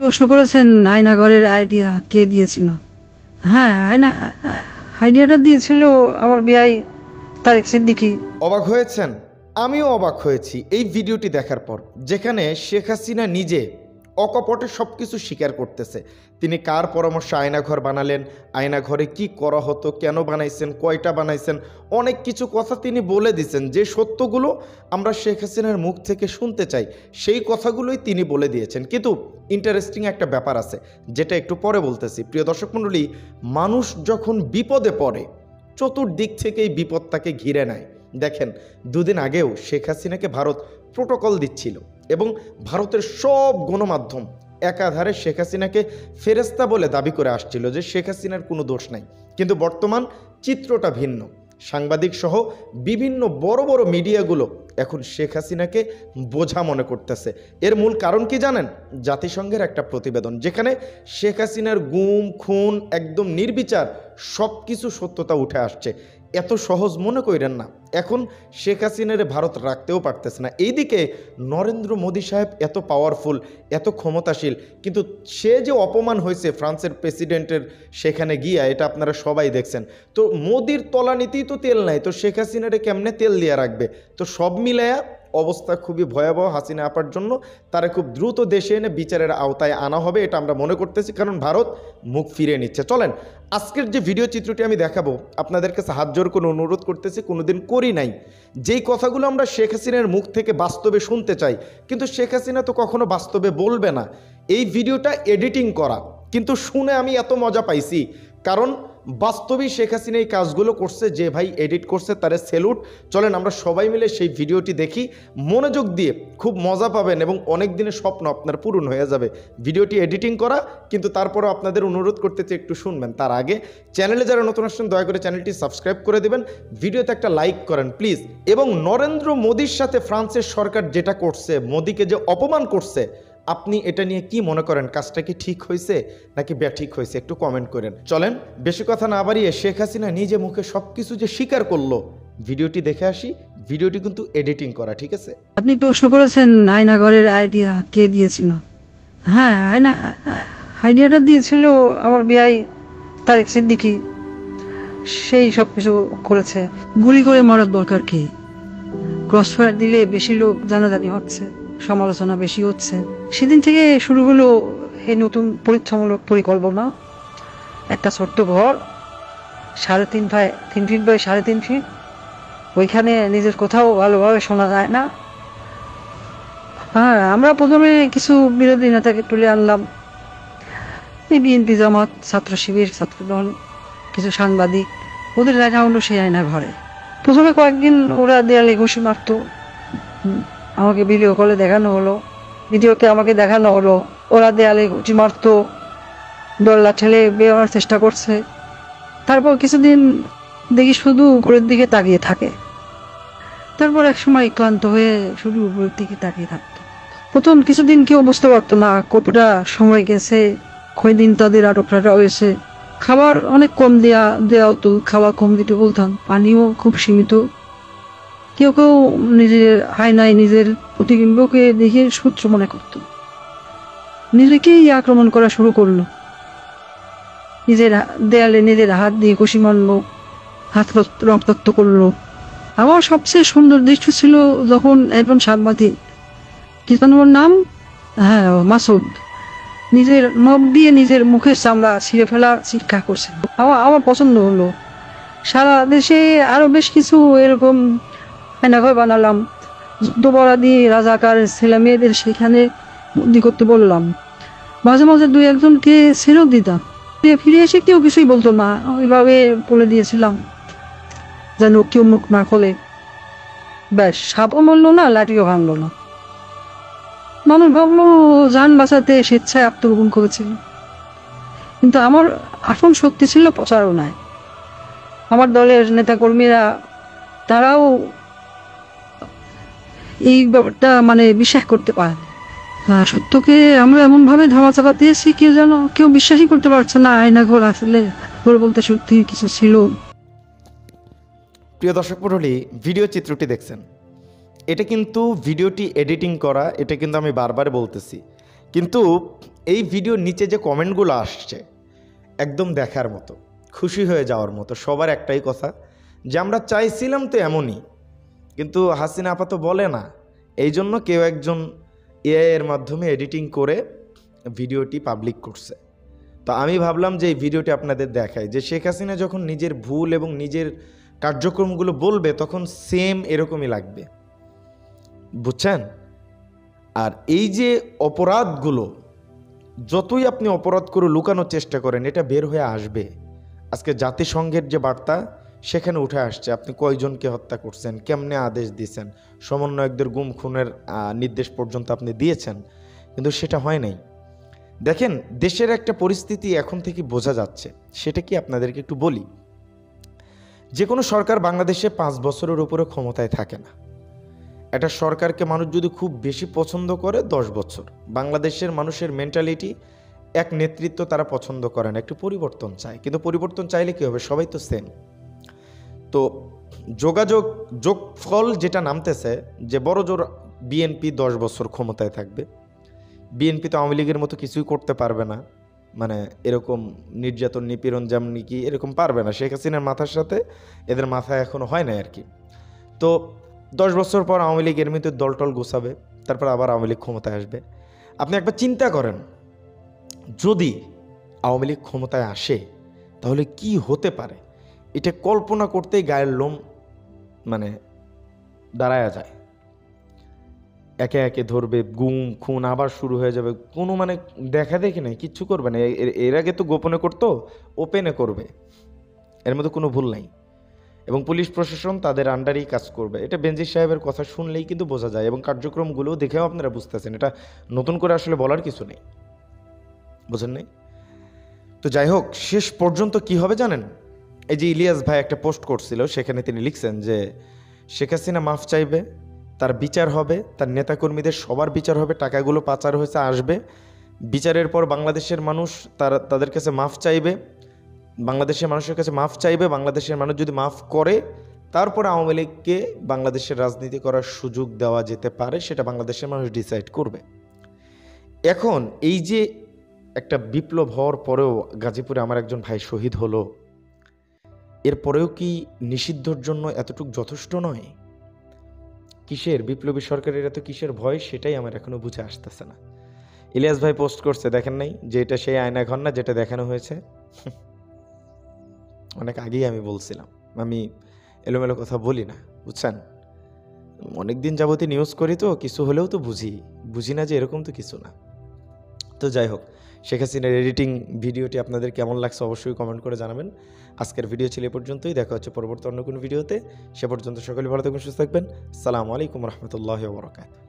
প্রশ্ন করেছেন আয়নাঘরের আইডিয়া কে দিয়েছিল? হ্যাঁ, আইডিয়াটা দিয়েছিল আমার বিআই তারেক সিদ্দিকী। অবাক হয়েছেন? আমিও অবাক হয়েছি এই ভিডিওটি দেখার পর, যেখানে শেখ হাসিনা নিজে অকপটে সব কিছু স্বীকার করতেছে। তিনি কার পরামর্শে আয়নাঘর বানালেন, আয়নাঘরে কি করা হতো, কেন বানাইছেন, কয়টা বানাইছেন, অনেক কিছু কথা তিনি বলে দিয়েছেন। যে সত্যগুলো আমরা শেখ হাসিনার মুখ থেকে শুনতে চাই সেই কথাগুলোই তিনি বলে দিয়েছেন। কিন্তু ইন্টারেস্টিং একটা ব্যাপার আছে, যেটা একটু পরে বলতেছি। প্রিয় দর্শক মণ্ডলী, মানুষ যখন বিপদে পড়ে চতুর্দিক থেকেই বিপদ তাকে ঘিরে নেয়। দেখেন, দুদিন আগেও শেখ হাসিনাকে ভারত প্রোটোকল দিচ্ছিল এবং ভারতের সব গণমাধ্যম একাধারে শেখ হাসিনাকে ফেরেস্তা বলে দাবি করে আসছিল যে শেখ হাসিনার কোনো দোষ নাই। কিন্তু বর্তমান চিত্রটা ভিন্ন। সাংবাদিক সহ বিভিন্ন বড় বড় মিডিয়াগুলো এখন শেখ হাসিনাকে বোঝা মনে করতেছে। এর মূল কারণ কি জানেন? জাতিসংঘের একটা প্রতিবেদন, যেখানে শেখ হাসিনার গুম খুন একদম নির্বিচার সব কিছু সত্যতা উঠে আসছে। এত সহজ মনে করেন না, এখন শেখ হাসিনারে ভারত রাখতেও পারতেছে না। এইদিকে নরেন্দ্র মোদী সাহেব এত পাওয়ারফুল, এত ক্ষমতাশীল, কিন্তু সে যে অপমান হয়েছে ফ্রান্সের প্রেসিডেন্টের সেখানে গিয়া, এটা আপনারা সবাই দেখছেন। তো মোদির তলানিতেই তো তেল নাই, তো শেখ হাসিনারে কেমনে তেল দিয়ে রাখবে? তো সব মিলায়া অবস্থা খুবই ভয়াবহ হাসিনা আপার জন্য। তারা খুব দ্রুত দেশে এনে বিচারের আওতায় আনা হবে, এটা আমরা মনে করতেছি, কারণ ভারত মুখ ফিরিয়ে নিচ্ছে। চলেন আজকের যে ভিডিও চিত্রটি আমি দেখাবো, আপনাদের কাছে হাত জোর করে অনুরোধ করতেছি, কোনোদিন করি নাই, যেই কথাগুলো আমরা শেখ হাসিনার মুখ থেকে বাস্তবে শুনতে চাই, কিন্তু শেখ হাসিনা তো কখনো বাস্তবে বলবে না। এই ভিডিওটা এডিটিং করা, কিন্তু শুনে আমি এত মজা পাইছি, কারণ বাস্তবেই শেখ হাসিনা এই কাজগুলো করছে। যে ভাই এডিট করছে তারে সেলুট। চলেন আমরা সবাই মিলে সেই ভিডিওটি দেখি, মনোযোগ দিয়ে খুব মজা পাবেন এবং অনেক দিনের স্বপ্ন আপনার পূরণ হয়ে যাবে। ভিডিওটি এডিটিং করা, কিন্তু তারপরেও আপনাদের অনুরোধ করতেছি একটু শুনবেন। তার আগে চ্যানেলে যারা নতুন আসছেন দয়া করে চ্যানেলটি সাবস্ক্রাইব করে দেবেন, ভিডিওতে একটা লাইক করেন প্লিজ। এবং নরেন্দ্র মোদীর সাথে ফ্রান্সের সরকার যেটা করছে, মোদীকে যে অপমান করছে, আপনি এটা নিয়ে কি মনে করেন? কাজটা কি ঠিক হয়েছে নাকি ব্যাঠিক হয়েছে? একটু কমেন্ট করেন। চলেন বেশি কথা না বাড়িয়ে শেখ হাসিনা নিজে মুখে সব কিছু যে স্বীকার করলো, ভিডিওটি দেখে আসি। ভিডিওটি কিন্তু এডিটিং করা, ঠিক আছে? আপনি প্রশ্ন করেছেন আয়নাঘরের আইডিয়া কে দিয়েছিল? হ্যাঁ, আইডিয়াটা দিয়েছিল আমার বিআই তারেক সিদ্দিকী। সেই সব কিছু করেছে। গুলি করে মারার দরকার কি? ক্রস ফায়ার দিলে বেশি লোক জানাজানি হচ্ছে, সমালোচনা বেশি হচ্ছে। সেদিন থেকে শুরু হলো এই নতুন পরীক্ষামূলক পরিকল্পনা। একটা ছোট্ট ঘর, 3.5 বাই 3 ফিট বাই 3.5 ফিট, ওইখানে নিজের কোথাও ভালোভাবে শোনা যায় না। হ্যাঁ, আমরা প্রথমে কিছু বিরোধী নেতাকে তুলে আনলাম, এই বিএনপি, জামাত, ছাত্র শিবির, ছাত্রদল, কিছু সাংবাদিক, ওদের রাখা হলো সেই আয়নার ঘরে। প্রথমে কয়েকদিন ওরা দেয়ালে ঘুষি মারতো, আমাকে ভিডিও কলে দেখানো হলো, ভিডিওতে আমাকে দেখানো হলো ওরা দেয়ালে ঘুষি মারতো, দোল্লা ঠেলে বেরোনোর চেষ্টা করছে। তারপর কিছুদিন দেখি শুধু উপরের দিকে তাকিয়ে থাকে। তারপর এক সময় ক্লান্ত হয়ে শুধু উপরের দিকে তাকিয়ে থাকতো। প্রথম কিছুদিন কেউ বুঝতে পারতো না কতটা সময় গেছে, কয়দিন তাদের আটকটা হয়েছে। খাবার অনেক কম দেওয়া হতো, খাবার কম দিতে বলতাম, পানিও খুব সীমিত। কেউ কেউ নিজের আয়নায় নিজের প্রতিবিম্বকে দেখে সূত্র মনে করত, নিজেকেই আক্রমণ করা শুরু করলো। নিজের দেয়ালে নিজের হাত দিয়ে ঘুষি মারলো, হাত রক্তাক্ত করলো। আমার সবচেয়ে সুন্দর দৃশ্য ছিল যখন একজন সাংবাদিক, কি যেন ওর নাম, হ্যাঁ মাসুদ, নিজের নখ দিয়ে নিজের মুখের চামড়া ছিঁড়ে ফেলা চিৎকার করছে। আমার পছন্দ হলো। সারা দেশে আরো বেশ কিছু এরকম আয়নাঘর বানালাম। যুদ্ধপরাধী রাজাকার ছেলে মেয়েদের সেখানে বন্দি করতে বললাম। মাঝে মাঝে 2-1জনকে ছেড়েও দিতাম, ফিরে এসে কেউ কিছুই বলতো না, ওইভাবে বলে দিয়েছিলাম যেন কেউ মুখ না খোলে। ব্যাস, সাপও মরলো না, লাঠিও ভাঙলো না। মানুষ ভাবলো যান বাঁচাতে স্বেচ্ছায় আত্মগোপন করেছিল, কিন্তু আমার আসল শক্তি ছিল প্রচারণায়। আমার দলের নেতাকর্মীরা তারাও এই ব্যাপারটা বিশ্বাস করতে পারে। সত্যকে আমরা এমন ভাবে ধামা চাপা দিয়েছি, কেউ বিশ্বাসই করতে পারছে না আয়নাঘর আসলে ঘর বলতে সত্যি কিছু ছিল। প্রিয় দর্শক মণ্ডলী, ভিডিও চিত্রটি দেখছেন, এটা কিন্তু ভিডিওটি এডিটিং করা, এটা কিন্তু আমি বারবার বলতেছি, কিন্তু এই ভিডিওর নিচে যে কমেন্টগুলো আসছে একদম দেখার মতো, খুশি হয়ে যাওয়ার মতো। সবার একটাই কথা যে আমরা চাইছিলাম তো এমনই, কিন্তু হাসিনা আপা তো বলে না, এই জন্য কেউ একজন এআই এর মাধ্যমে এডিটিং করে ভিডিওটি পাবলিক করছে। তো আমি ভাবলাম যে এই ভিডিওটি আপনাদের দেখায় যে শেখ হাসিনা যখন নিজের ভুল এবং নিজের কার্যক্রমগুলো বলবে তখন সেম এরকমই লাগবে, বুঝছেন? আর এই যে অপরাধগুলো, যতই আপনি অপরাধ করে লুকানোর চেষ্টা করেন, এটা বের হয়ে আসবে। আজকে জাতিসংঘের যে বার্তা সেখানে উঠে আসছে আপনি কয়জনকে হত্যা করছেন, কেমনে আদেশ দিয়েছেন, সমন্বয়কদের গুম খুনের নির্দেশ পর্যন্ত আপনি দিয়েছেন, কিন্তু সেটা হয় নাই। দেখেন, দেশের একটা পরিস্থিতি এখন থেকে বোঝা যাচ্ছে, সেটা কি আপনাদেরকে একটু বলি। যে কোনো সরকার বাংলাদেশে 5 বছরের উপরে ক্ষমতায় থাকে না। একটা সরকারকে মানুষ যদি খুব বেশি পছন্দ করে 10 বছর। বাংলাদেশের মানুষের মেন্টালিটি, এক নেতৃত্ব তারা পছন্দ করে না, একটু পরিবর্তন চায়। কিন্তু পরিবর্তন চাইলে কী হবে, সবাই তো সেম। তো যোগফল যেটা নামতেছে যে বড় জোর বিএনপি 10 বছর ক্ষমতায় থাকবে। বিএনপি তো আওয়ামী লীগের মতো কিছুই করতে পারবে না, মানে এরকম নির্যাতন নিপীড়ন যেমন কি এরকম পারবে না। শেখ হাসিনার মাথার সাথে এদের মাথায় এখনো হয় না আর কি। তো 10 বছর পর আওয়ামী লীগ এর মধ্যে দলটল গোছাবে, তারপর আবার আওয়ামী লীগ ক্ষমতায় আসবে। আপনি একবার চিন্তা করেন, যদি আওয়ামী লীগ ক্ষমতায় আসে তাহলে কি হতে পারে, এটা কল্পনা করতেই গায়ের লোম মানে দাঁড়ায়া যায়। একে একে ধরবে, গুম খুন আবার শুরু হয়ে যাবে, কোনো মানে দেখা দেখি নেই, কিচ্ছু করবে না। এর আগে তো গোপনে করতো, ওপেনে করবে, এর মধ্যে কোনো ভুল নাই। এবং পুলিশ প্রশাসন তাদের আন্ডারেই কাজ করবে। এটা বেনজির সাহেবের কথা শুনলেই কিন্তু বোঝা যায়, এবং কার্যক্রমগুলোও দেখেও আপনারা বুঝতেছেন। এটা নতুন করে আসলে বলার কিছু নেই, বুঝেন নাই? তো যাই হোক, শেষ পর্যন্ত কি হবে জানেন? এই যে ইলিয়াস ভাই একটা পোস্ট করছিল, সেখানে তিনি লিখছেন যে শেখ হাসিনা মাফ চাইবে, তার বিচার হবে, তার নেতাকর্মীদের সবার বিচার হবে, টাকাগুলো পাচার হয়েছে আসবে, বিচারের পর বাংলাদেশের মানুষ তাদের কাছে মাফ চাইবে, বাংলাদেশের মানুষের কাছে মাফ চাইবে, বাংলাদেশের মানুষ যদি মাফ করে তারপর আওয়ামী লীগকে বাংলাদেশের রাজনীতি করার সুযোগ দেওয়া যেতে পারে, সেটা বাংলাদেশের মানুষ ডিসাইড করবে। এখন এই যে একটা বিপ্লব হওয়ার পরেও গাজীপুরে আমার একজন ভাই শহীদ হলো, এরপরেও কি নিষিদ্ধর জন্য এতটুকু যথেষ্ট নয়? কিসের বিপ্লবী সরকারের এত কিসের ভয়, সেটাই আমার এখনো বুঝে আসতেছে না। ইলিয়াস ভাই পোস্ট করছে, দেখেন নাই যে এটা সেই আয়না ঘর না যেটা দেখানো হয়েছে? অনেক আগেই আমি বলছিলাম, আমি এলোমেলো কথা বলি না, বুঝছেন? অনেক দিন যাবতীয় নিউজ করি, তো কিছু হলেও তো বুঝি না যে এরকম তো কিছু না। তো যাই হোক, শেখ হাসিনার এডিটিং ভিডিওটি আপনাদের কেমন লাগছে অবশ্যই কমেন্ট করে জানাবেন। আজকের ভিডিও ছিল এ পর্যন্তই, দেখা হচ্ছে পরবর্তী অন্য কোনো ভিডিওতে। সে পর্যন্ত সকলে ভালো থাকবেন, সুস্থ থাকবেন। আসসালামু আলাইকুম রহমতুল্লাহি ওয়া বারাকাতুহু।